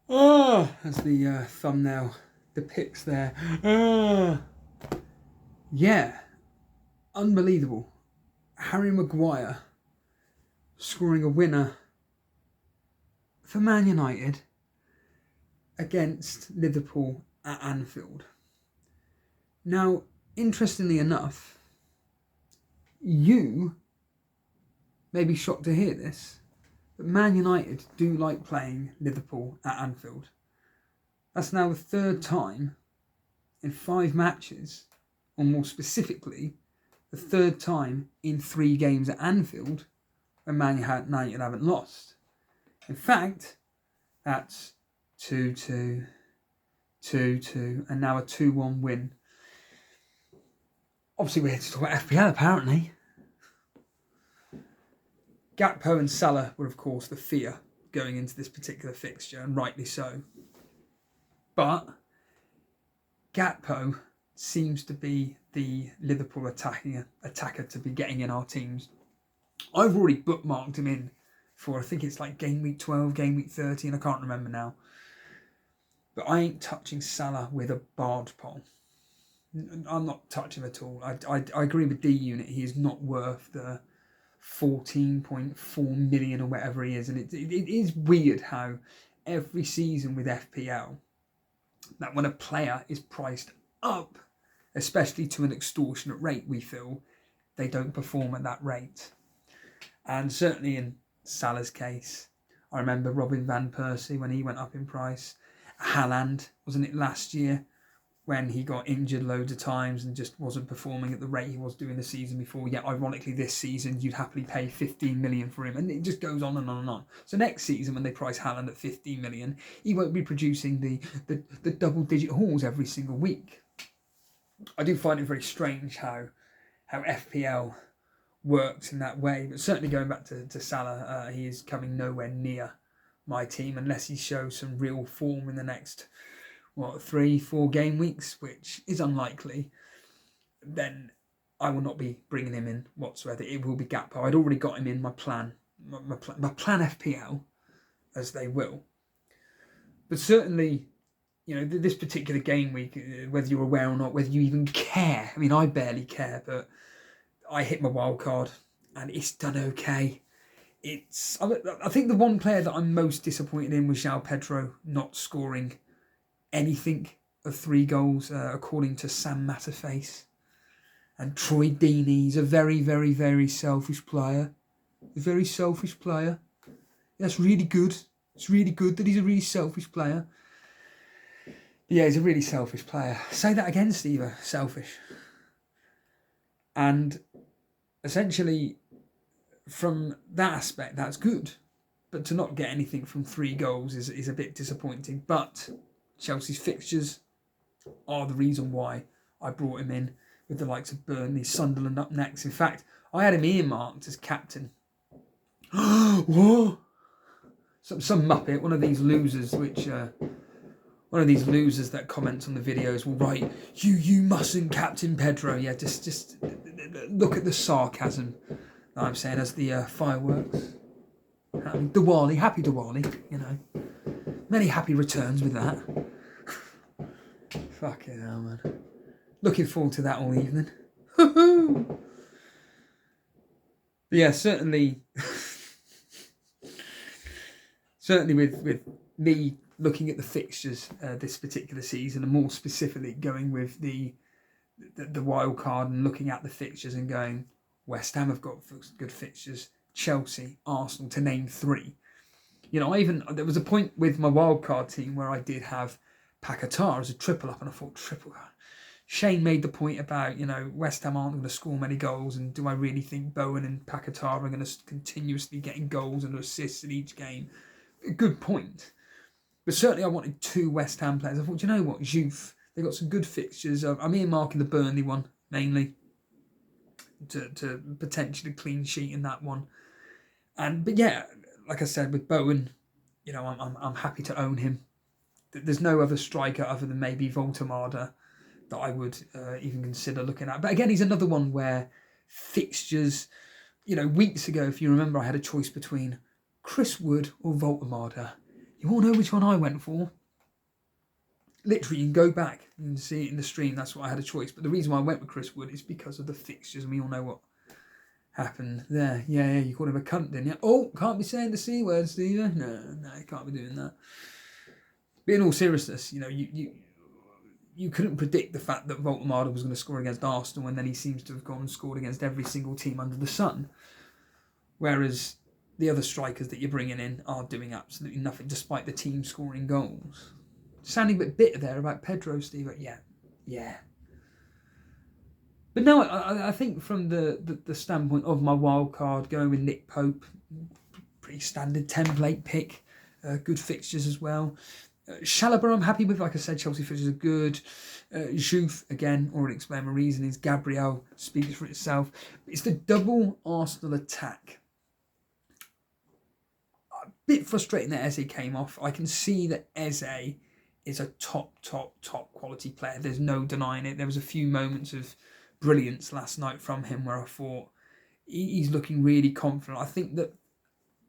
Oh, as the thumbnail depicts there. Yeah, unbelievable. Harry Maguire scoring a winner for Man United against Liverpool at Anfield. Now, interestingly enough, you may be shocked to hear this, but Man United do like playing Liverpool at Anfield. That's now the third time in 5 matches, or more specifically, the third time in 3 games at Anfield when Man United haven't lost. In fact, that's 2-2, 2-2, and now a 2-1 win. Obviously, we're here to talk about FPL, apparently. Gakpo and Salah were, of course, the fear going into this particular fixture, and rightly so. But Gakpo seems to be the Liverpool attacker to be getting in our teams. I've already bookmarked him in for, I think it's like game week 12, game week 13, I can't remember now. But I ain't touching Salah with a barge pole. I'm not touching him at all. I agree with D-Unit, he is not worth the 14.4 million or whatever he is. And it is weird how every season with FPL, that when a player is priced up, especially to an extortionate rate, we feel they don't perform at that rate. And certainly in Salah's case, I remember Robin van Persie when he went up in price. Haaland, wasn't it last year, when he got injured loads of times and just wasn't performing at the rate he was doing the season before. Yet, ironically, this season, you'd happily pay 15 million for him. And it just goes on and on and on. So next season, when they price Haaland at 15 million, he won't be producing the double-digit hauls every single week. I do find it very strange how FPL works in that way. But certainly going back to Salah, he is coming nowhere near my team unless he shows some real form in the next 3-4 game weeks, which is unlikely. Then I will not be bringing him in whatsoever. It will be Gakpo. I'd already got him in my plan FPL, as they will. But certainly, this particular game week, whether you're aware or not, whether you even care. I mean, I barely care, but I hit my wildcard and it's done okay. I think the one player that I'm most disappointed in was João Pedro not scoring anything of 3 goals, according to Sam Matterface. And Troy Deeney's a very, very, very selfish player. A very selfish player. That's really good. It's really good that he's a really selfish player. Yeah, he's a really selfish player. Say that again, Steve. Selfish. And essentially, from that aspect, that's good. But to not get anything from 3 goals is a bit disappointing. But Chelsea's fixtures are the reason why I brought him in, with the likes of Burnley, Sunderland up next. In fact, I had him earmarked as captain. What? Some muppet, one of these losers that comments on the videos will write, you mustn't captain Pedro. Yeah, just look at the sarcasm that I'm saying as the fireworks. Diwali, happy Diwali, Many happy returns with that. Fucking hell, man. Looking forward to that all evening. But yeah, certainly with me looking at the fixtures this particular season, and more specifically going with the wild card and looking at the fixtures and going, West Ham have got good fixtures, Chelsea, Arsenal, to name 3. There was a point with my wildcard team where I did have Paquetá as a triple up, and I thought, triple. Shane made the point about, West Ham aren't going to score many goals, and do I really think Bowen and Paquetá are going to continuously getting goals and assists in each game? A good point. But certainly I wanted 2 West Ham players. I thought, you know what, Juve, they've got some good fixtures. I'm earmarking the Burnley one, mainly, to potentially clean sheet in that one. But yeah, like I said, with Bowen, I'm happy to own him. There's no other striker other than maybe Voltemada that I would even consider looking at. But again, he's another one where fixtures, weeks ago, if you remember, I had a choice between Chris Wood or Voltemada. You all know which one I went for. Literally, you can go back and see it in the stream. That's why I had a choice. But the reason why I went with Chris Wood is because of the fixtures, and we all know what happened there. Yeah, you called him a cunt, didn't you? Oh, can't be saying the C word, Steve. No, you can't be doing that. But in all seriousness, you couldn't predict the fact that Voltemade was going to score against Arsenal, and then he seems to have gone and scored against every single team under the sun. Whereas the other strikers that you're bringing in are doing absolutely nothing, despite the team scoring goals. Sounding a bit bitter there about Pedro, Steve. Yeah. But no, I think from the standpoint of my wild card, going with Nick Pope, pretty standard template pick, good fixtures as well. Chalobah I'm happy with, like I said, Chelsea fixtures are good. Jouf, again, already explained my reasonings. Gabriel speaks for itself. It's the double Arsenal attack. A bit frustrating that Eze came off. I can see that Eze is a top quality player. There's no denying it. There was a few moments of brilliance last night from him where I thought he's looking really confident. I think that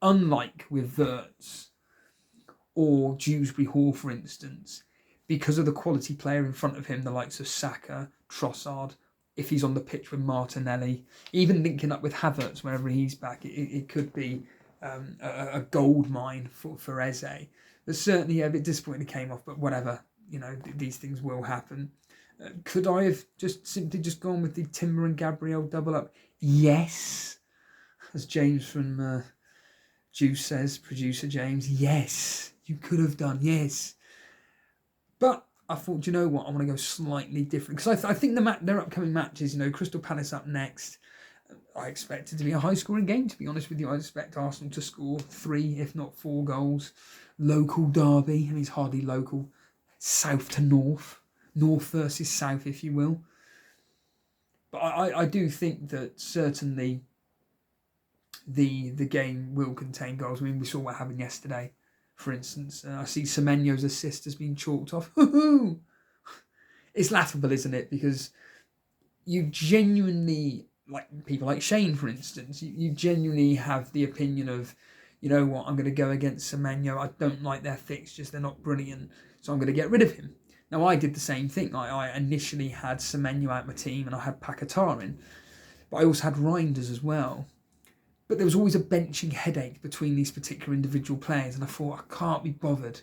unlike with Wirtz or Dewsbury Hall, for instance, because of the quality player in front of him, the likes of Saka, Trossard, if he's on the pitch with Martinelli, even linking up with Havertz wherever he's back, it could be a gold mine for Eze. But certainly a bit disappointed he came off, but whatever, these things will happen. Could I have simply gone with the Timber and Gabriel double up? Yes. As James from Juice says, producer James, yes, you could have done, yes. But I thought, do you know what? I want to go slightly different. Because I think their upcoming matches, Crystal Palace up next, I expect it to be a high-scoring game, to be honest with you. I expect Arsenal to score 3, if not 4 goals. Local derby, it's hardly local. South to north. North versus south, if you will. But I do think that certainly the game will contain goals. I mean, we saw what happened yesterday, for instance. I see Semenyo's assist has been chalked off. It's laughable, isn't it? Because you genuinely, like people like Shane, for instance, you genuinely have the opinion of, you know what, I'm going to go against Semenyo. I don't like their fixtures. They're not brilliant. So I'm going to get rid of him. Now, I did the same thing. I initially had Semenyo out my team and I had Paquetá in. But I also had Reinders as well. But there was always a benching headache between these particular individual players. And I thought, I can't be bothered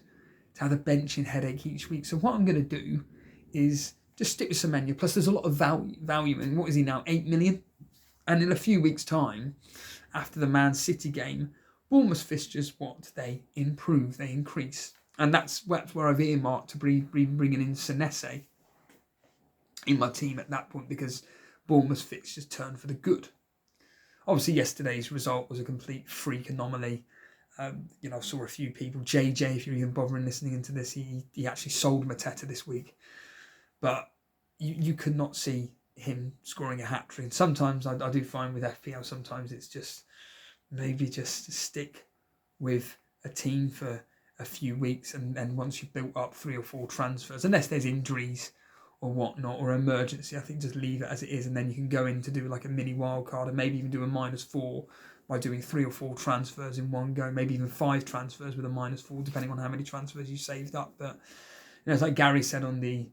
to have a benching headache each week. So what I'm going to do is just stick with Semenyo. Plus, there's a lot of value in, what is he now, 8 million? And in a few weeks' time, after the Man City game, Bournemouth fixtures, they improve, they increase. And that's where I've earmarked to be bringing in Senese in my team at that point, because Bournemouth fixtures turn for the good. Obviously, yesterday's result was a complete freak anomaly. I saw a few people. JJ, if you're even bothering listening into this, he actually sold Mateta this week. But you could not see him scoring a hat-trick. And sometimes I do find with FPL, sometimes it's just maybe just stick with a team for a few weeks, and once you've built up 3 or 4 transfers, unless there's injuries or whatnot or emergency, I think just leave it as it is, and then you can go in to do like a mini wildcard and maybe even do a -4 by doing 3 or 4 transfers in one go, maybe even 5 transfers with a -4, depending on how many transfers you saved up. But it's like Gary said on the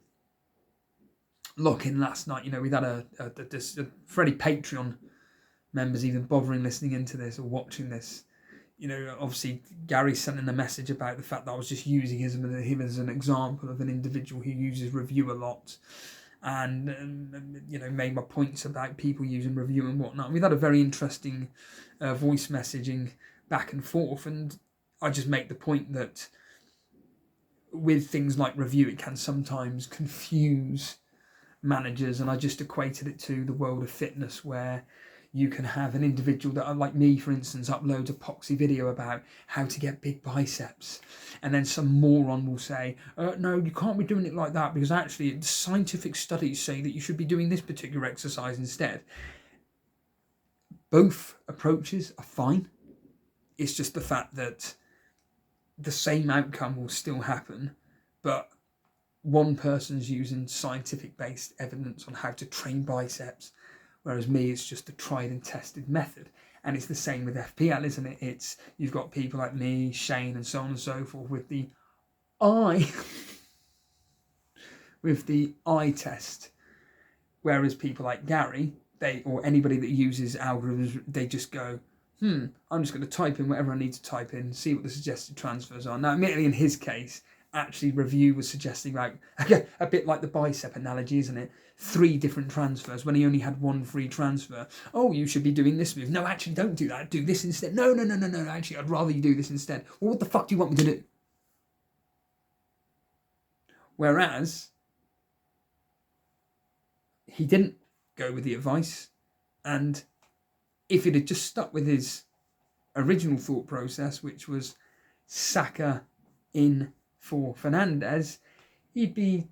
lock-in last night, we've had for any Patreon members even bothering listening into this or watching this, obviously Gary sent in a message about the fact that I was just using him as an example of an individual who uses review a lot, and made my points about people using review and whatnot. And we've had a very interesting voice messaging back and forth, and I just make the point that with things like review, it can sometimes confuse managers, and I just equated it to the world of fitness, where you can have an individual that, like me, for instance, uploads a poxy video about how to get big biceps. And then some moron will say, no, you can't be doing it like that, because actually scientific studies say that you should be doing this particular exercise instead. Both approaches are fine. It's just the fact that the same outcome will still happen, but one person's using scientific-based evidence on how to train biceps, whereas me, it's just a tried and tested method. And it's the same with FPL, isn't it? You've got people like me, Shane, and so on and so forth with the eye, with the eye test. Whereas people like Gary, or anybody that uses algorithms, they just go, I'm just going to type in whatever I need to type in, see what the suggested transfers are. Now, admittedly, in his case, actually review was suggesting a bit like the bicep analogy, isn't it? 3 different transfers when he only had 1 free transfer. Oh, you should be doing this move. No, actually, don't do that. Do this instead. No. Actually, I'd rather you do this instead. Well, what the fuck do you want me to do? Whereas he didn't go with the advice, and if he'd have just stuck with his original thought process, which was Saka in for Fernandes, he'd be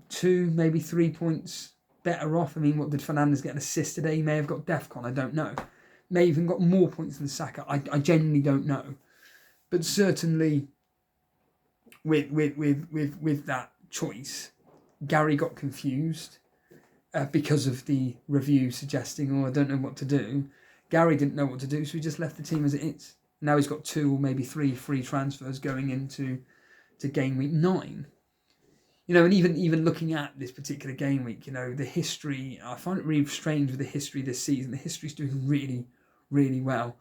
2, maybe 3 points better off. I mean, what did Fernandes get an assist today? He may have got DEFCON, I don't know. May even got more points than Saka. I genuinely don't know. But certainly with that choice, Gary got confused because of the review suggesting, I don't know what to do. Gary didn't know what to do, so he just left the team as it is. Now he's got 2 or maybe 3 free transfers going into game week 9. And even looking at this particular game week, the history, I find it really strange with the history this season. The history's doing really, really well.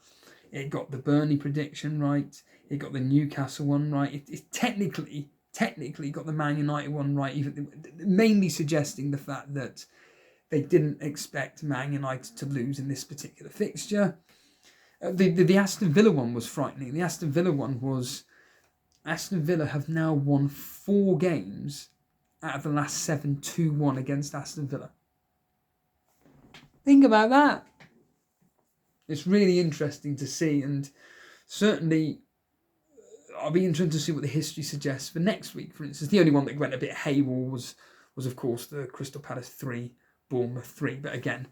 It got the Burnley prediction right. It got the Newcastle one right. It technically got the Man United one right, even mainly suggesting the fact that they didn't expect Man United to lose in this particular fixture. The Aston Villa one was frightening. The Aston Villa one was... Aston Villa have now won 4 games out of the last 7 2-1 against Aston Villa. Think about that. It's really interesting to see, and certainly I'll be interested to see what the history suggests for next week. For instance, the only one that went a bit haywire was of course the Crystal Palace 3, Bournemouth 3. But again,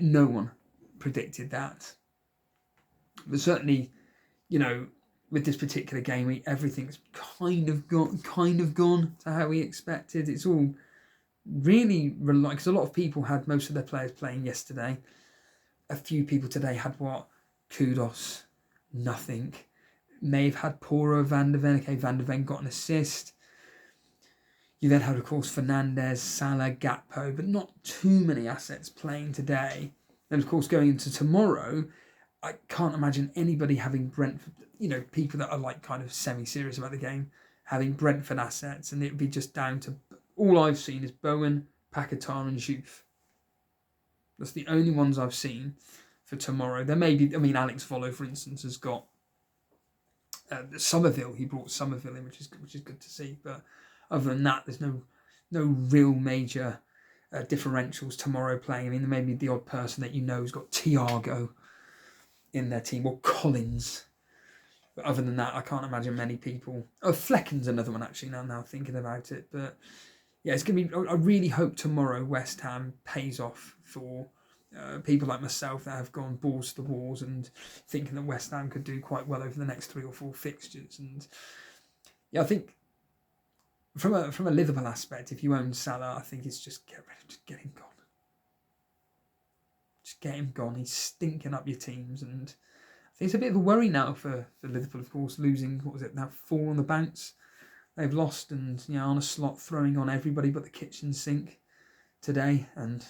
no one predicted that. But certainly, with this particular game week, everything's kind of gone to how we expected. It's all really because a lot of people had most of their players playing yesterday. A few people today had Kudos, nothing. May have had Poro, Van de Ven. Okay, Van de Ven got an assist. You then had, of course, Fernandes, Salah, Gakpo, but not too many assets playing today. And of course, going into tomorrow, I can't imagine anybody having Brentford, people that are kind of semi-serious about the game, having Brentford assets, and it would be just down to, all I've seen is Bowen, Paquetá and Juve. That's the only ones I've seen for tomorrow. There may be, Alex Vollo, for instance, has got Somerville. He brought Somerville in, which is good to see. But other than that, there's no real major differentials tomorrow playing. There may be the odd person that has got Thiago in their team, or Collins. But other than that, I can't imagine many people. Oh, Flecken's another one actually. Now thinking about it, but yeah, it's gonna be. I really hope tomorrow West Ham pays off for people like myself that have gone balls to the walls and thinking that West Ham could do quite well over the next 3 or 4 fixtures. And yeah, I think from a Liverpool aspect, if you own Salah, I think it's just get him gone. Just get him gone. He's stinking up your teams, and I think it's a bit of a worry now for Liverpool, of course, losing, 4 on the bounce. They've lost, and Arne Slot throwing on everybody but the kitchen sink today, and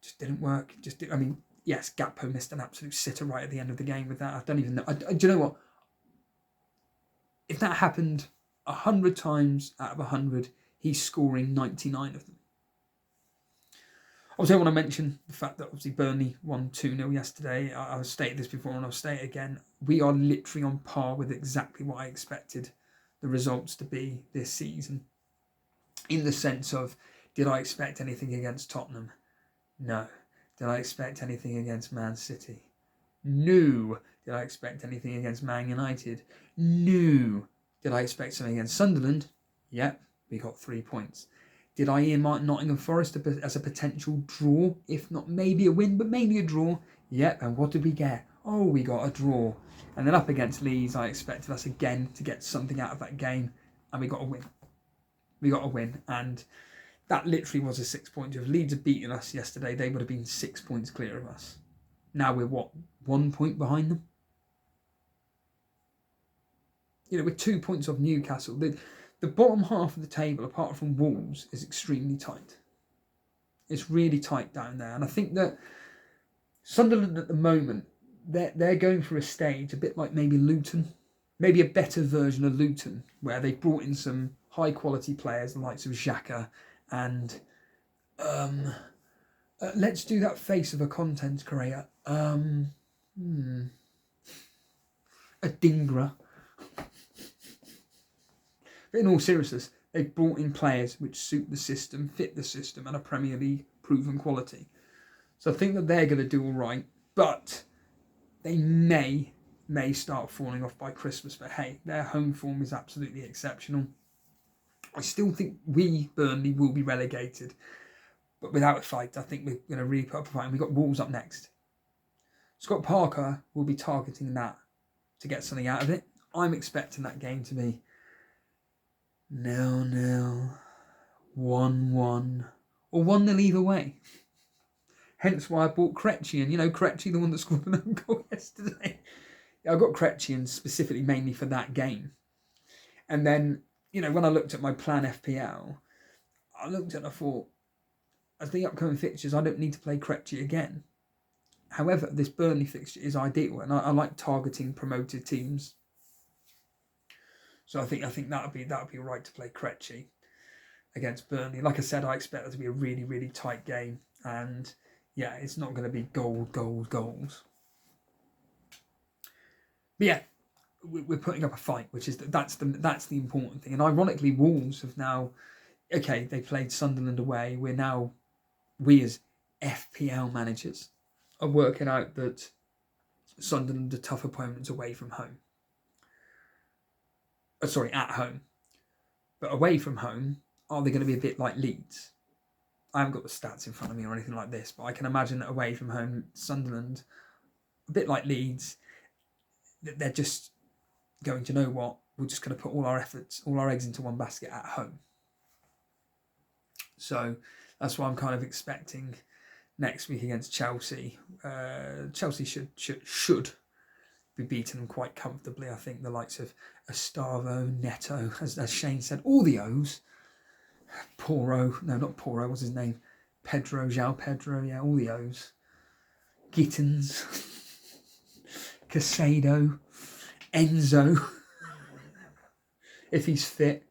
just didn't work. Yes, Gakpo missed an absolute sitter right at the end of the game with that. I don't even know. Do you know what? If that happened 100 times out of 100, he's scoring 99 of them. Obviously, I want to mention the fact that obviously Burnley won 2-0 yesterday. I've stated this before and I'll state it again. We are literally on par with exactly what I expected the results to be this season. In the sense of, did I expect anything against Tottenham? No. Did I expect anything against Man City? No. Did I expect anything against Man United? No. Did I expect something against Sunderland? Yep, we got 3 points. Did I earmark Nottingham Forest as a potential draw? If not maybe a win, but maybe a draw. Yep, and what did we get? Oh, we got a draw. And then up against Leeds, I expected us again to get something out of that game. And we got a win. We got a win. And that literally was a 6 point. If Leeds had beaten us yesterday, they would have been 6 points clear of us. Now we're, what, 1 point behind them? You know, we're 2 points off Newcastle. The bottom half of the table, apart from Wolves, is extremely tight. It's really tight down there. And I think that Sunderland at the moment, they're going through a stage, a bit like maybe Luton, maybe a better version of Luton, where they've brought in some high-quality players, the likes of Xhaka and... let's do that face of a content creator. A Dingra. But in all seriousness, they've brought in players which suit the system, fit the system, and are Premier League proven quality. So I think that they're going to do all right, but they may start falling off by Christmas. But hey, their home form is absolutely exceptional. I still think Burnley, will be relegated. But without a fight, I think we're going to really put up a fight. And we've got Wolves up next. Scott Parker will be targeting that to get something out of it. I'm expecting that game to be 0-0, 1-1, or 1-0 either way. Hence why I bought Kretschy. You know, Kretschy, the one that scored an own goal yesterday. I got Kretschy specifically mainly for that game. And then, you know, when I looked at my plan FPL, I looked at it and I thought, as the upcoming fixtures, I don't need to play Kretschy again. However, this Burnley fixture is ideal, and I like targeting promoted teams. So I think that would be right to play Kretschy against Burnley. Like I said, I expect it to be a really, really tight game, and yeah, it's not going to be goals. But yeah, we're putting up a fight, which is that's the important thing. And ironically, Wolves have now, okay, they played Sunderland away. We as FPL managers are working out that Sunderland are tough opponents away from home. At home. But away from home, are they going to be a bit like Leeds? I haven't got the stats in front of me or anything like this, but I can imagine that away from home, Sunderland, a bit like Leeds, they're just going to, know what, we're just going to put all our eggs into one basket at home. So that's why I'm kind of expecting next week against Chelsea. Chelsea should be beaten quite comfortably. I think the likes of Estavo, Neto, as Shane said, all the O's. What's his name? João Pedro, yeah, all the O's. Gittins, Casado, Enzo, if he's fit.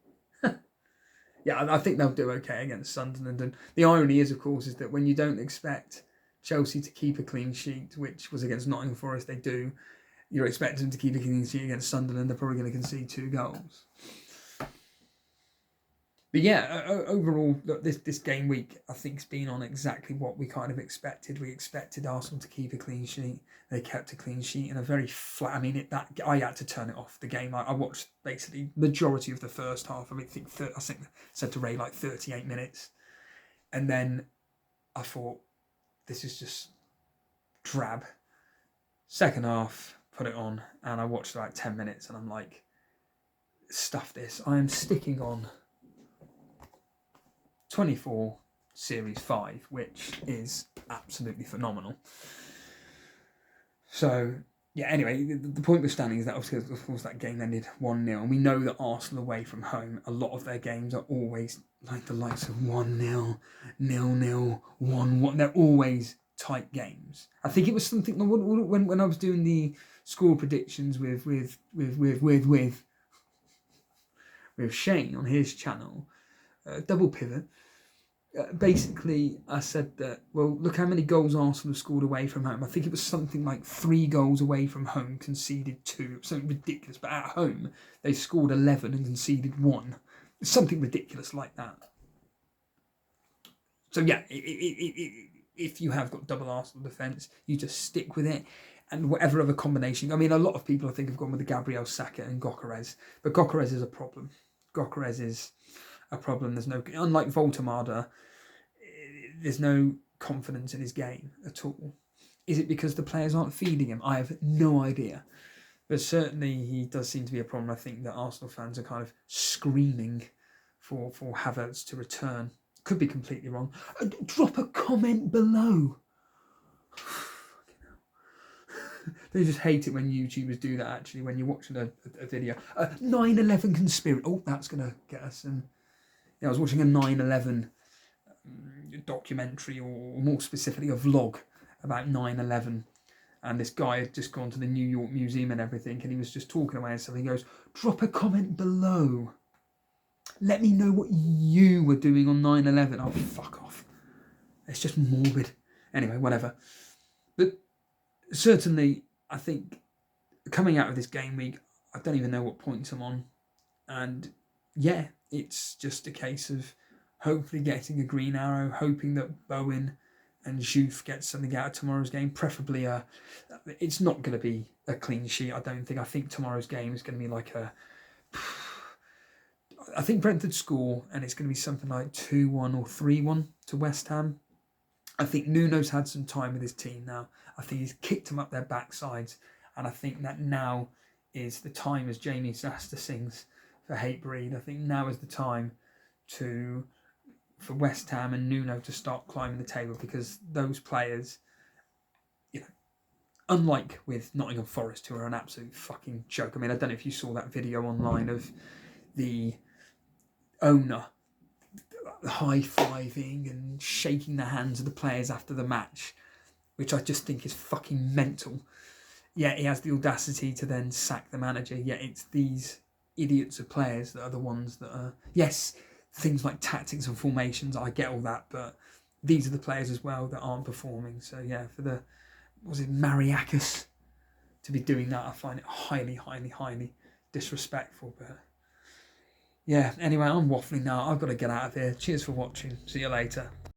Yeah, I think they'll do okay against Sunderland. And the irony is, of course, is that when you don't expect Chelsea to keep a clean sheet, which was against Nottingham Forest, they do, you're expecting them to keep a clean sheet against Sunderland, they're probably going to concede 2 goals. But yeah, overall, this game week, I think, has been on exactly what we kind of expected. We expected Arsenal to keep a clean sheet. They kept a clean sheet in a very flat... I mean, I had to turn it off, the game. I watched basically majority of the first half. I think I said to Ray, like 38 minutes. And then I thought, this is just drab. Second half, put it on, and I watched about 10 minutes, and I'm like, stuff this. I am sticking on 24 Series 5, which is absolutely phenomenal. So, yeah, anyway, the point we're standing is that, of course, that game ended 1-0. And we know that Arsenal away from home, a lot of their games are always like the likes of 1-0, 0-0, 1-1. They're always tight games. I think it was something when I was doing the score predictions with Shane on his channel, Double Pivot. Basically, I said that, well, look how many goals Arsenal have scored away from home. I think it was something like 3 goals away from home, conceded 2. It was something ridiculous. But at home, they scored 11 and conceded 1. It's something ridiculous like that. So yeah, if you have got double Arsenal defence, you just stick with it. And whatever other combination. I mean, a lot of people, I think, have gone with the Gabriel Saka and Gyökeres. But Gyökeres is a problem. Gyökeres is a problem. There's no, unlike Voltemada, there's no confidence in his game at all. Is it because the players aren't feeding him? I have no idea. But certainly he does seem to be a problem. I think that Arsenal fans are kind of screaming for Havertz to return. Could be completely wrong. Drop a comment below. They just hate it when YouTubers do that, actually, when you're watching a video. 9/11 conspiracy. Oh, that's going to get us some... Yeah, I was watching a 9/11 documentary, or more specifically a vlog about 9/11. And this guy had just gone to the New York Museum and everything, and he was just talking away and stuff. He goes, drop a comment below. Let me know what you were doing on 9/11. Oh, fuck off. It's just morbid. Anyway, whatever. But certainly, I think coming out of this game week, I don't even know what points I'm on. And yeah, it's just a case of hopefully getting a green arrow, hoping that Bowen and Juve get something out of tomorrow's game. Preferably, it's not going to be a clean sheet, I don't think. I think tomorrow's game is going to be like I think Brentford score, and it's going to be something like 2-1 or 3-1 to West Ham. I think Nuno's had some time with his team now. I think he's kicked them up their backsides, and I think that now is the time, as Jamie Sasta sings for Hatebreed, I think now is the time for West Ham and Nuno to start climbing the table, because those players, you know, unlike with Nottingham Forest, who are an absolute fucking joke. I mean, I don't know if you saw that video online of the owner high-fiving and shaking the hands of the players after the match, which I just think is fucking mental. Yet he has the audacity to then sack the manager. Yet it's these idiots of players that are the ones that are... Yes, things like tactics and formations, I get all that, but these are the players as well that aren't performing. So yeah, for the... Was it Mariakis to be doing that? I find it highly, highly, highly disrespectful, but... Yeah, anyway, I'm waffling now. I've got to get out of here. Cheers for watching. See you later.